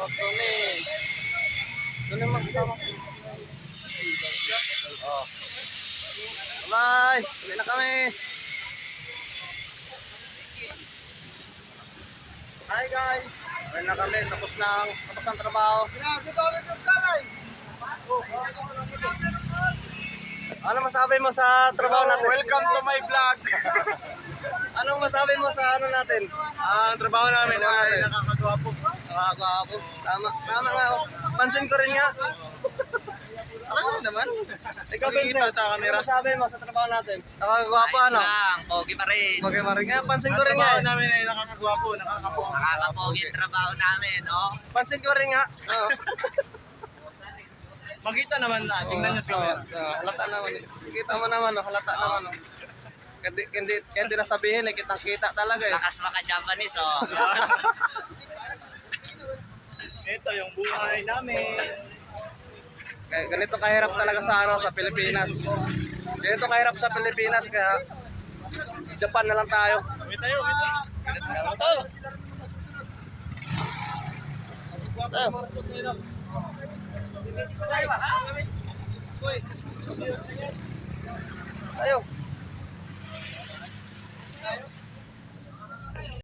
Oh, Tony. Tony, magkasama. Oh. Bye! Uwi na kami. Hi guys! Uwi na kami. Tapos ng trabaho. Ano masabi mo sa trabaho natin? Welcome to my vlog! Anong masabi mo sa ano natin? Ang trabaho namin ay nakakagwapo. Nakakagwapo. Tama nga. Pansin ko rin nga. Ano naman? Ikaw, Nakikita Vincent, sa camera. ano masabi mo sa trabaho natin? Nakakagwapo, ano? lang, pogi pa rin. Okay, maring. Pansin Ang ko rin nga. trabaho namin ay nakakagwapo, nakakapogi. Nakakapogi yung trabaho namin, no? Pansin ko rin nga. Oo. Makita naman na, tingnan niyo sa camera. Halata naman. Kita mo naman, halata naman. Hindi na sabihin, kitang-kita talaga. Lakas maka-Japanese, oh. Ito yung buhay namin. Kaya ganito kahirap talaga sa Pilipinas. Ganito kahirap sa Pilipinas, kaya Japan na lang tayo. Wait tayo. Tayo.